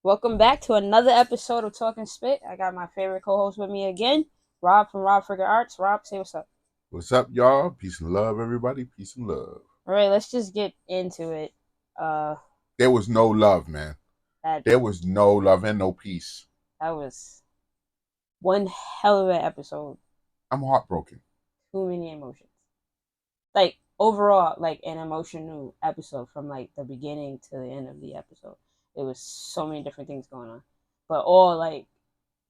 Welcome back to another episode of Talking Spit. I got my favorite co-host with me again, Rob from Rob Figure Arts. Rob, say what's up. What's up, y'all? Peace and love, everybody. Peace and love. All right, let's just get into it. Uh, There was no love, man. that There was no love and no peace. that was one hell of an episode. I'm heartbroken. Too many emotions. Like overall, like an emotional episode from like the beginning to the end of the episode. It was so many different things going on, but all like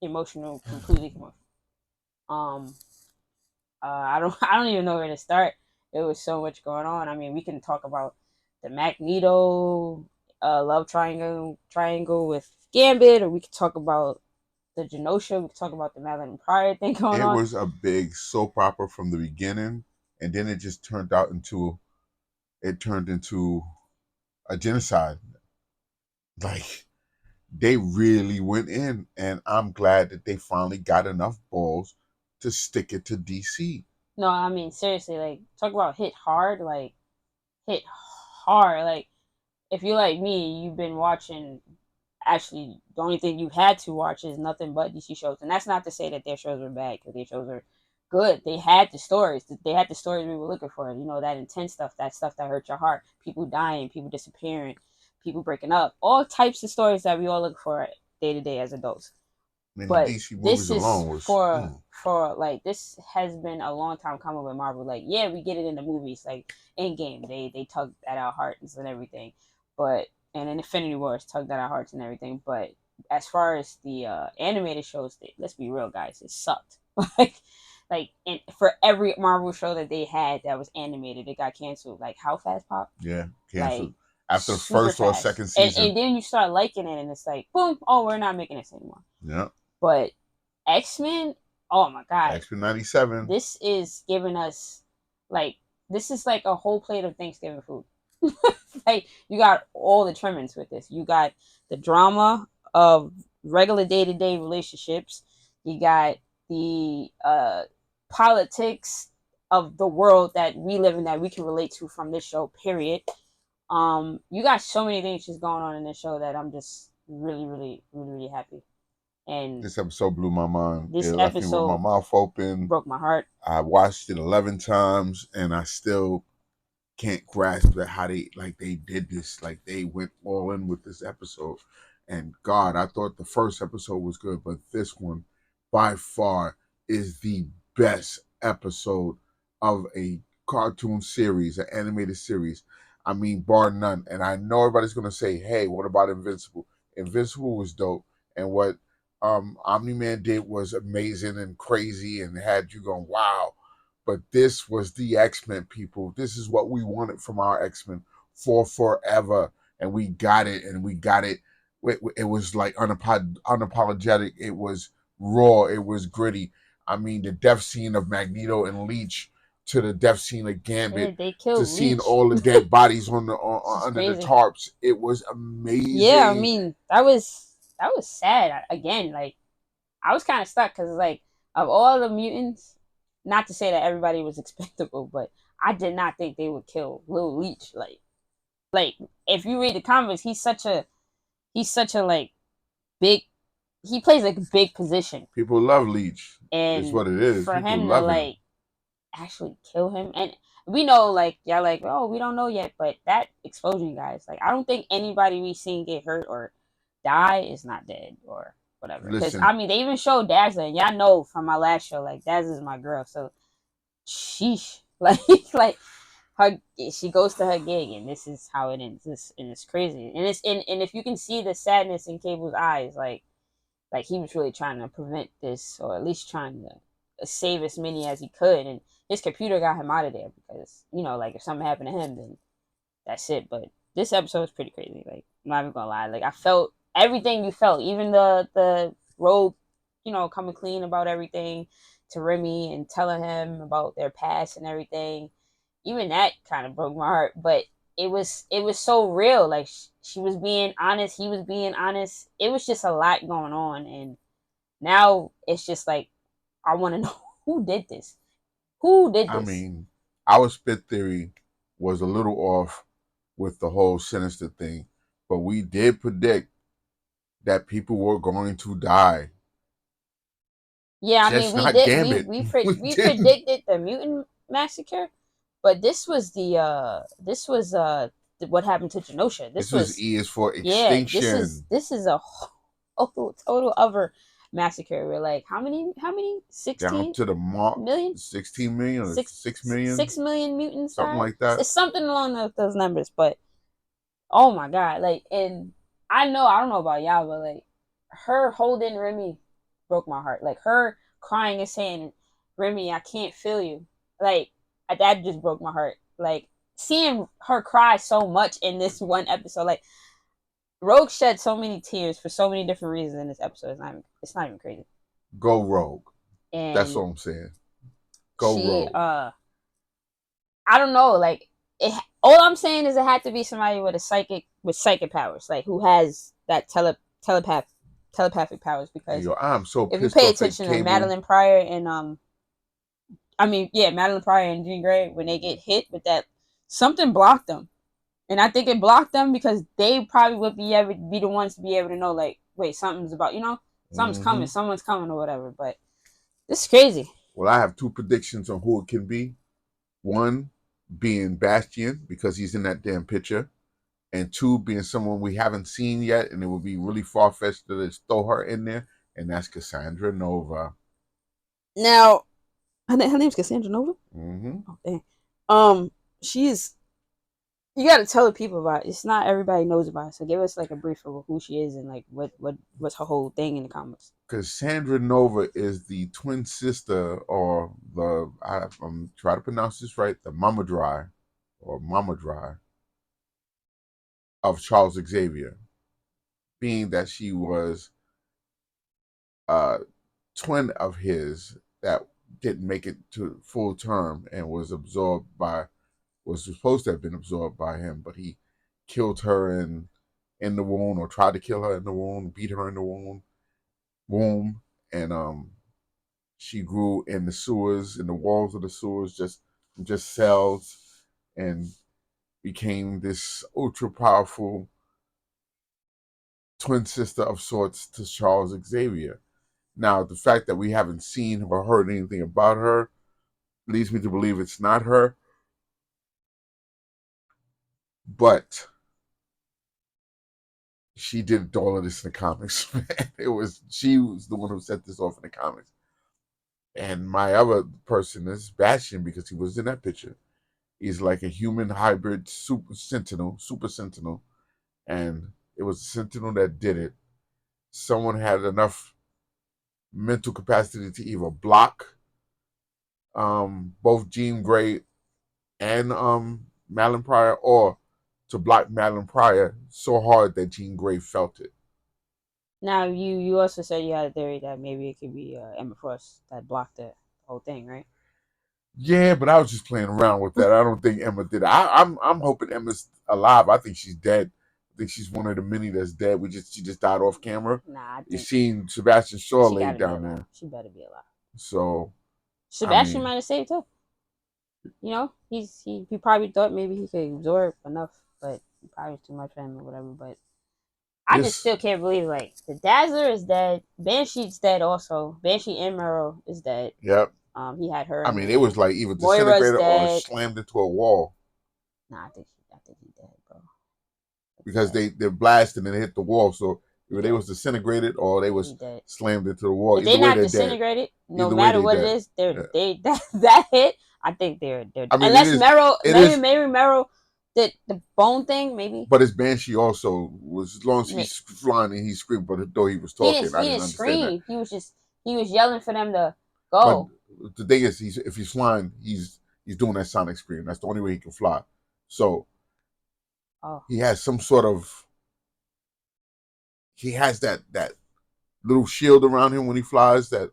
emotional, completely come off. Um, I don't even know where to start. There was so much going on. I mean, we can talk about the Magneto love triangle with Gambit, or we could talk about the Genosha. We could talk about the Madeline Pryor thing going It on. was a big soap opera from the beginning, and then it just turned into a genocide. Like they really went in, and I'm glad that they finally got enough balls to stick it to DC. No, I mean seriously, like talk about hit hard, like hit hard. Like if you're like me, you've been watching. Actually, the only thing you had to watch is nothing but DC shows, and that's not to say that their shows were bad because their shows are good. They had the stories. They had the stories we were looking for. You know, that intense stuff, that stuff that hurt your heart, people dying, people disappearing, people breaking up, all types of stories that we all look for day to day as adults. I mean, the But DC this movies is alone was. for like this has been a long time coming with Marvel. Like, yeah, we get it in the movies, like Endgame, they tugged at our hearts and everything, but and in Infinity Wars tugged at our hearts and everything. But as far as the animated shows, let's be real, guys, it sucked. like and for every Marvel show that they had that was animated, it got canceled. Like how Fast Pop, Yeah, like canceled after the super first or fast, second and season. then you start liking it, and it's like boom, oh, we're not making this anymore. Yeah, But X-Men, oh my god, XMEN'97. this is giving us like this is like a whole plate of Thanksgiving food. Like you got all the trimmings with this. You got the drama of regular day to day relationships. You got the politics of the world that we live in that we can relate to from this show. Period. You got so many things just going on in this show that I'm just really happy. And This episode blew my mind. this It left me with my episode mouth open. broke my heart. I watched it 11 times and I still can't grasp that how they did this. Like they went all in with this episode. And God, I thought the first episode was good, but this one by far is the best episode of a cartoon series, an animated series. I mean, bar none. And I know everybody's gonna say, "Hey, what about Invincible?" Invincible was dope, and what Omni Man did was amazing and crazy, and had you going, "Wow!" But this was the X-Men, people. This is what we wanted from our X-Men for forever, and we got it, and we got it. It was like unapologetic. It was raw. It was gritty. I mean, the death scene of Magneto and Leech to the death scene of Yeah, Gambit they to killed seeing Leech. all the dead bodies on This is under the crazy. tarps. It was Yeah, I amazing. mean that was sad. Again, like I was kind of stuck because like of all the mutants, not to say that everybody was expendable, but I did not think they would kill Lil Leech. Like if you read the comics, he's such a like big. He plays like a big position, People love Leech. It's and what it is. for People him to love him. like actually kill him, and we know like y'all like oh we don't know yet, but that explosion, guys, like I don't think anybody we seen get hurt or die is not dead or whatever. Because Listen, I mean they even showed Dazzler, and y'all know from my last show like Dazzler's my girl, so sheesh, like her she goes to her gig and this is how it ends. And it's crazy, and and if you can see the sadness in Cable's eyes, like he was really trying to prevent this, or at least trying to save as many as he could. And his computer got him out of there because like if something happened to him, then that's it. But this episode was pretty crazy. Like I'm not even gonna lie. Like I felt everything you felt, even the rogue, coming clean about everything to Remy and telling him about their past and everything. Even that kind of broke my heart. But it was so real. Like she was being honest, he was being honest. It was just a lot going on, and now it's just like I want to know who did this. Who did I this? mean, our spit theory was a little off with the whole sinister thing, but we did predict that people were going to die. Yeah, I mean, Just we not did we Gambit. we we didn't. predicted the mutant massacre, but this was what happened to Genosha. This was E is for Yeah, extinction. this is a total other massacre. We're like, how many Down 16 to the mark, million 16 million or six 6 million, 6 million mutants something died. like that. It's something along those numbers, but oh my god, like, and I don't know about y'all, but like her holding Remy broke my heart. Like her crying and saying, Remy, I can't feel you. Like that just broke my heart. Like seeing her cry so much in this one episode, like Rogue shed so many tears for so many different reasons in this episode. It's not even crazy. Go Rogue. That's And what I'm saying. Go she Rogue. I don't know, like it all I'm saying is it had to be somebody with psychic powers, like who has that telepathic powers, And because yo, I'm so if you pissed pay off at attention to Cable. Madeline Pryor and Madeline Pryor and Jean Grey, when they get hit with that, something blocked them. And I think it blocked them because they probably would be the ones to be able to know, like, wait, something's about, something's coming, someone's coming or whatever. But this is crazy. Well, I have two predictions on who it can be. One being Bastion, because he's in that damn picture. And two being someone we haven't seen yet, and it would be really far-fetched to just throw her in there, and that's Cassandra Nova. Now, her name's Cassandra Nova? Mm-hmm. Oh, dang. She's, you got to tell the people about it. It's not everybody knows about it. So give us like a brief of who she is and like what's her whole thing in the comics. Cassandra Nova is the twin sister, or I'm trying to pronounce this right, the Mama Dry of Charles Xavier, being that she was a twin of his that didn't make it to full term and was supposed to have been absorbed by him, but he killed her in the womb, or tried to kill her in the womb, beat her in the womb, and she grew in the sewers, in the walls of the sewers, just cells, and became this ultra powerful twin sister of sorts to Charles Xavier. Now, the fact that we haven't seen or heard anything about her leads me to believe it's not her. But she did all of this in the comics. She was the one who set this off in the comics. And my other person is Bastion, because he was in that picture. He's like a human hybrid super sentinel, and it was a sentinel that did it. Someone had enough mental capacity to either block both Jean Grey and Madeline Pryor, or to block Madeline Pryor so hard that Jean Grey felt it. Now you also said you had a theory that maybe it could be Emma Frost that blocked the whole thing, right? Yeah, but I was just playing around with that. I don't think Emma did it. I'm hoping Emma's alive. I think she's dead. I think she's one of the many that's dead. She just died off camera. Nah, I You think seen Sebastian Shaw she laid gotta be down alive. there. She better be alive. So Sebastian might have saved her. He probably thought maybe he could absorb enough, but probably too much for him or whatever. But I just still can't believe, like, the Dazzler is dead. Banshee's dead also. Banshee and Meryl is dead. Yep. He had her. I mean, it was like either Moira's disintegrated or dead. slammed into a wall. Nah, I think he's dead, bro. Because they're blasting and hit the wall. So either they was disintegrated or they was slammed into the wall. If they're not disintegrated, no matter what it is, that hit. I think they're. I mean, unless Meryl, maybe Meryl, the bone thing, maybe. But his Banshee also was, as long as he's flying and he screamed, but though he was talking, I didn't understand that. He was yelling for them to go. But the thing is, if he's flying, he's doing that sonic scream. That's the only way he can fly. So he has some sort of, he has that little shield around him when he flies, that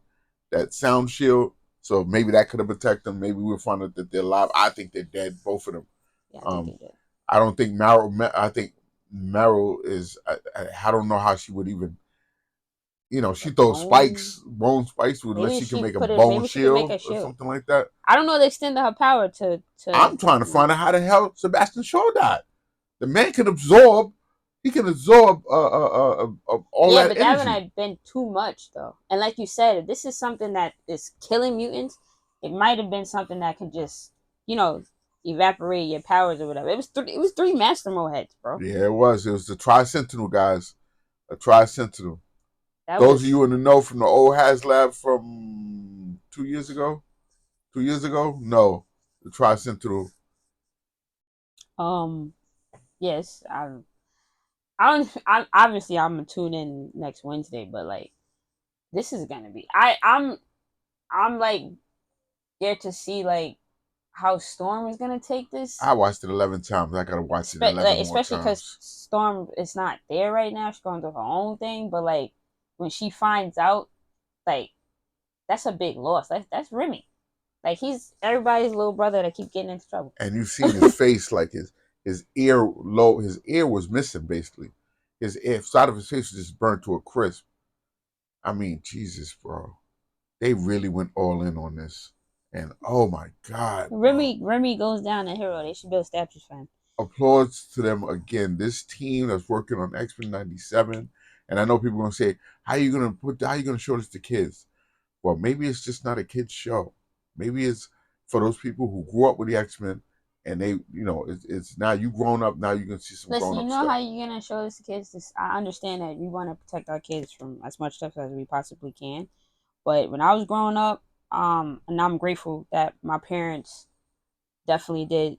sound shield. So maybe that could have protected them. Maybe we'll find out that they're alive. I think they're dead, both of them. Yeah, I think they're dead. I don't think Meryl. I think Meryl is. I don't know how she would even. She throws bone spikes, unless she can make a bone shield or something like that. I don't know the extent of her power to. I'm trying to find out how the hell Sebastian Shaw died. The man can absorb He can absorb all Yeah, that but that would energy. have been too much though. And like you said, if this is something that is killing mutants, it might have been something that could just, you know, evaporate your powers or whatever. It was three master mode heads, bro. Yeah, it was. It was the Tri-Sentinel guys. A Tri-Sentinel. That Those of was you in the know from the old HasLab from 2 years ago? 2 years ago? No. The Tri-Sentinel. um yes, I obviously I'm gonna tune in next Wednesday, but like this is gonna be I'm like scared to see like how Storm is gonna take this. I watched it 11 times. I got to watch it 11 more Especially because times. Storm is not there right now. She's going through her own thing. But like when she finds out, like that's a big loss. That's Remy. Like he's everybody's little brother that keep getting into trouble. And you've seen his face, like his ear low, his ear was missing basically. His ear, side of his face was just burnt to a crisp. I mean, Jesus, bro. They really went all in on this. And oh my God, bro. Remy goes down a hero. They should build statues for him. Applause to them again. This team that's working on XMEN'97. And I know people are gonna say, how you gonna show this to kids? Well, maybe it's just not a kids show. Maybe it's for those people who grew up with the X-Men and they, it's now you grown up, now you can see some Listen, grown you up know how stuff. you're gonna show this to kids. I understand that we want to protect our kids from as much stuff as we possibly can. But when I was growing up, and I'm grateful that my parents definitely did.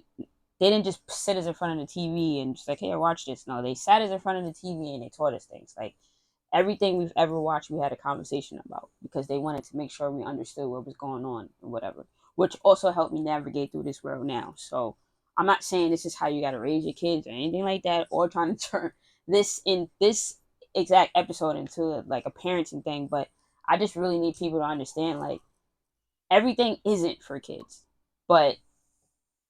They didn't just sit us in front of the TV and just like, hey, watch this. No, they sat us in front of the TV and they taught us things. Like everything we've ever watched, we had a conversation about because they wanted to make sure we understood what was going on and whatever, which also helped me navigate through this world now. So I'm not saying this is how you got to raise your kids or anything like that, or trying to turn this exact episode into like a parenting thing. But I just really need people to understand like everything isn't for kids, but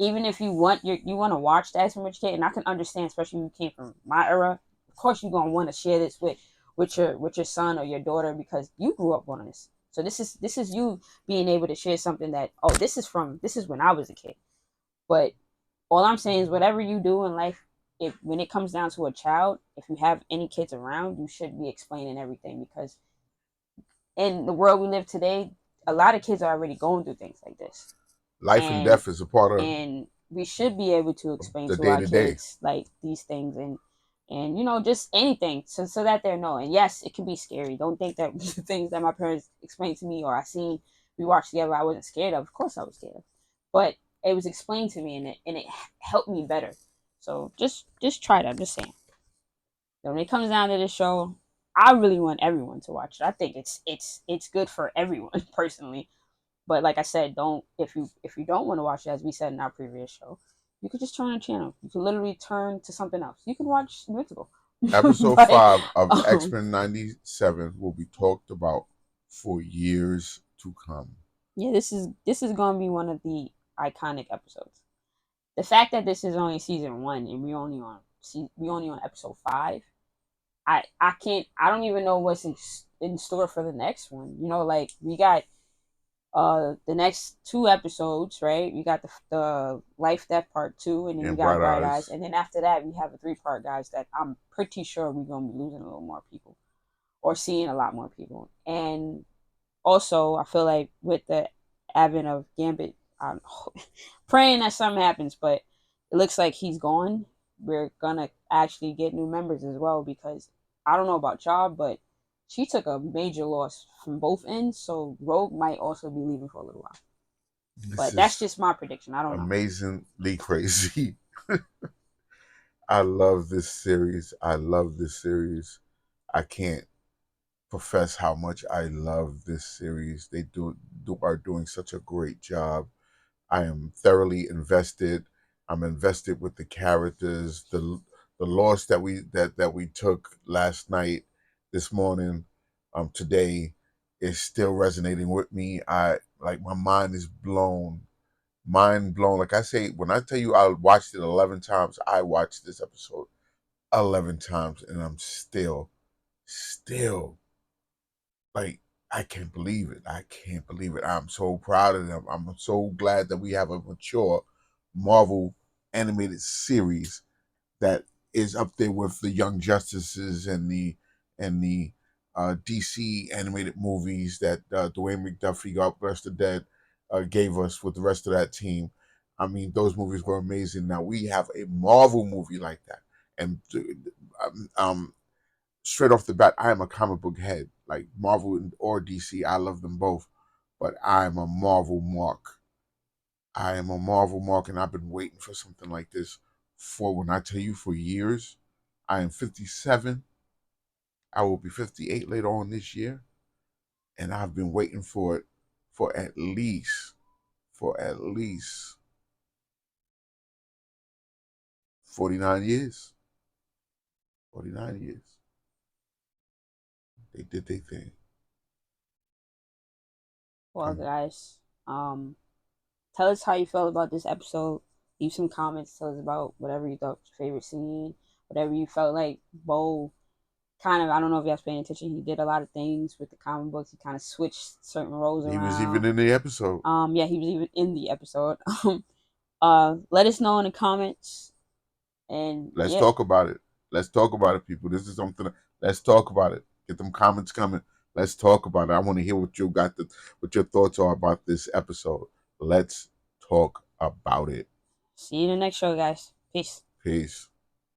even if you want to watch that from your kid, and I can understand, especially when you came from my era. Of course, you're gonna want to share this with your son or your daughter because you grew up on this. So this is you being able to share something that this is when I was a kid. But all I'm saying is whatever you do in life, if when it comes down to a child, if you have any kids around, you should be explaining everything because in the world we live today, a lot of kids are already going through things like this. Life and and death is a part of and we should be able to explain the to day our to day. kids like these things and just anything so that they're knowing. Yes, it can be scary. Don't think that the things that my parents explained to me or I seen we watched together I wasn't scared of. Of course I was scared of, but it was explained to me and it helped me better. So just try that. I'm just saying. So when it comes down to this show, I really want everyone to watch it. I think it's good for everyone personally. But like I said, don't if you don't want to watch it, as we said in our previous show, you could just turn on a channel. You can literally turn to something else. You can watch Invincible. Episode but 5 of um, XMEN'97 will be talked about for years to come. yeah, this is gonna be one of the iconic episodes. The fact that this is only season one and we only on episode 5, I don't even know what's in store for the next one. Like we got the next 2 episodes, right? We got the Life Death Part 2, and then we And got Bright Bright Eyes, Eyes. and then after that we have a 3-part, guys, that I'm pretty sure we're gonna be losing a little more people or seeing a lot more people. And also I feel like with the advent of Gambit, I'm praying that something happens, but it looks like he's gone. We're gonna actually get new members as well because I don't know about y'all, but she took a major loss from both ends, so Rogue might also be leaving for a little while. This But that's is just my prediction. I don't know. amazingly crazy. I love this series. I love this series. I can't profess how much I love this series. They are doing such a great job. I am thoroughly invested. I'm invested with the characters. The loss that we took last night, this morning, today, is still resonating with me. I like my mind is blown, mind blown. Like I say, when I tell you I watched it 11 times, I watched this episode 11 times, and I'm still like I can't believe it. I can't believe it. I'm so proud of them. I'm so glad that we have a mature Marvel animated series that is up there with the Young Justices and the DC animated movies that Dwayne McDuffie, God bless the dead, gave us with the rest of that team. I mean, those movies were amazing. Now we have a Marvel movie like that, and um, straight off the bat, I am a comic book head, like Marvel or DC. I love them both, but I am a Marvel mark. I am a Marvel mark, and I've been waiting for something like this for, when I tell you, for years. I am 57. I will be 58 later on this year, and I've been waiting for it for at least 49 years. 49 years. They did their thing. Well, Come, guys, tell us how you felt about this episode. Leave some comments. Tell us about whatever you thought was your favorite scene, whatever you felt like Bo kind of. I don't know if you guys paying attention. He did a lot of things with the comic books. He kind of switched certain roles he was even around. in the episode. Yeah, he was even in the episode. Let us know in the comments, and Let's yeah, talk about it. Let's talk about it, people. This is something. Let's talk about it. Get them comments coming. Let's talk about it. I want to hear what your thoughts are about this episode. Let's talk about it. see you in the next show, guys. Peace. Peace.